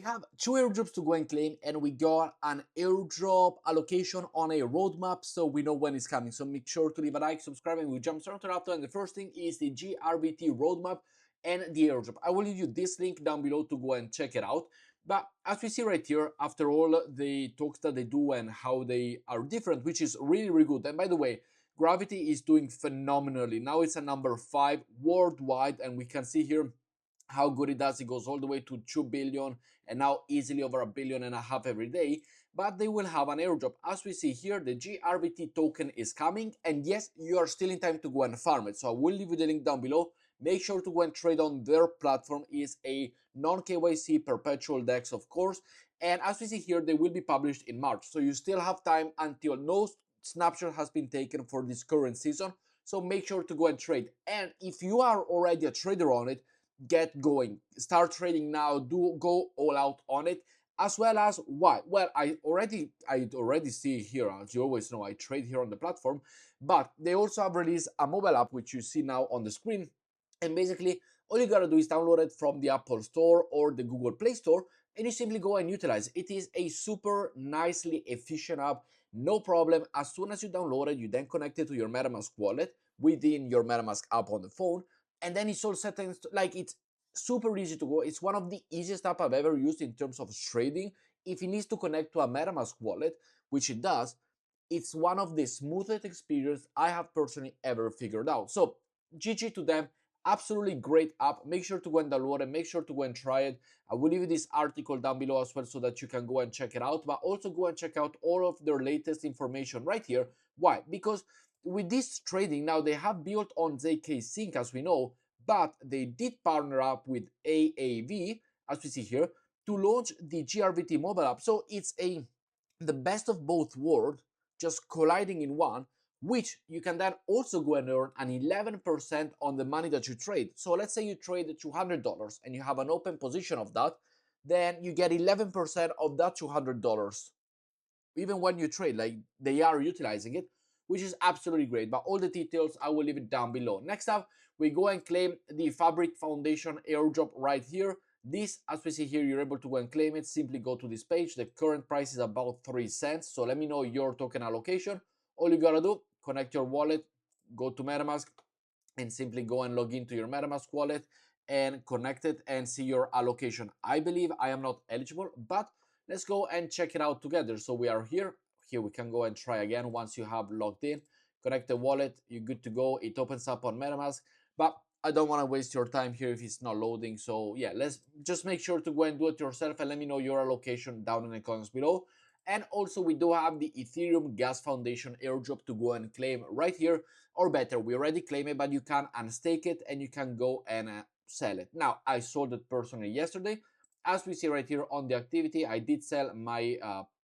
We have two airdrops to go and claim, and we got an airdrop allocation on a roadmap, so we know when it's coming. So make sure to leave a like, subscribe, and we jump straight after. And the first thing is the GRBT roadmap and the airdrop. I will leave you this link down below to go and check it out. But as we see right here, after all the talks that they do and how they are different, which is really good. And by the way, Gravity is doing phenomenally. Now it's a number 5 worldwide, and we can see here how good it does. It goes all the way to 2 billion and now easily over 1.5 billion every day. But they will have an airdrop. As we see here, the GRBT token is coming, and yes, you are still in time to go and farm it. So I will leave you the link down below. Make sure to go and trade on their platform. Is a non-KYC perpetual DEX, of course. And as we see here, they will be published in March. So you still have time until no snapshot has been taken for this current season. So make sure to go and trade. And if you are already a trader on it, get going, start trading now, do go all out on it. As well as why? Well, I already see here, as you always know, I trade here on the platform, but they also have released a mobile app which you see now on the screen. And basically all you gotta do is download it from the Apple Store or the Google Play Store, and you simply go and utilize it. It is a super nicely efficient app, no problem. As soon as you download it, you then connect it to your MetaMask wallet within your MetaMask app on the phone, and then it's all set. And like, it's super easy to go. It's one of the easiest app I've ever used in terms of trading. If it needs to connect to a MetaMask wallet, which it does, it's one of the smoothest experience I have personally ever figured out. So GG to them. Absolutely great app. Make sure to go and download it. Make sure to go and try it. I will leave you this article down below as well so that you can go and check it out. But also go and check out all of their latest information right here. Why? Because with this trading now, they have built on ZK Sync, as we know, but they did partner up with AAV, as we see here, to launch the GRBT mobile app. So it's the best of both worlds just colliding in one, which you can then also go and earn an 11% on the money that you trade. So let's say you trade $200 and you have an open position of that, then you get 11% of that $200 even when you trade. Like, they are utilizing it, which is absolutely great. But all the details I will leave it down below. Next up, we go and claim the Fabric Foundation airdrop right here. This, as we see here, you're able to go and claim it. Simply go to this page. The current price is about 3 cents. So let me know your token allocation. All you gotta do, connect your wallet, go to MetaMask, and simply go and log into your MetaMask wallet and connect it and see your allocation. I believe I am not eligible, but let's go and check it out together. So we are here. Here we can go and try again. Once you have logged in, connect the wallet, you're good to go. It opens up on MetaMask, but I don't want to waste your time here if it's not loading. So yeah, let's just make sure to go and do it yourself and let me know your allocation down in the comments below. And also, we do have the Ethereum Gas Foundation airdrop to go and claim right here, or better, we already claim it, but you can unstake it and you can go and sell it. Now, I sold it personally yesterday. As we see right here on the activity, I did sell my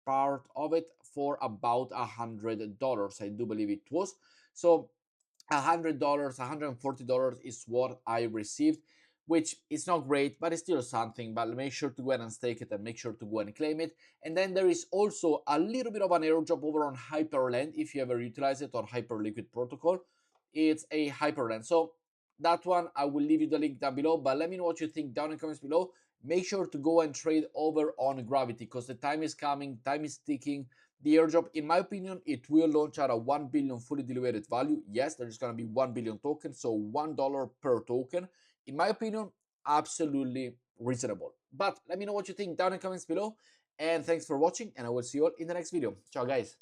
part of it for about $100. I do believe it was. So $100, $140 is what I received, which is not great, but it's still something. But make sure to go ahead and stake it and make sure to go and claim it. And then there is also a little bit of an airdrop over on Hyperland if you ever utilize it on Hyperliquid protocol. It's a Hyperland. So that one, I will leave you the link down below, but let me know what you think down in the comments below. Make sure to go and trade over on Gravity because the time is coming, time is ticking. The airdrop, in my opinion, it will launch at a 1 billion fully diluted value. Yes, there's going to be 1 billion tokens, so $1 per token. In my opinion, absolutely reasonable. But let me know what you think down in the comments below. And thanks for watching, and I will see you all in the next video. Ciao, guys.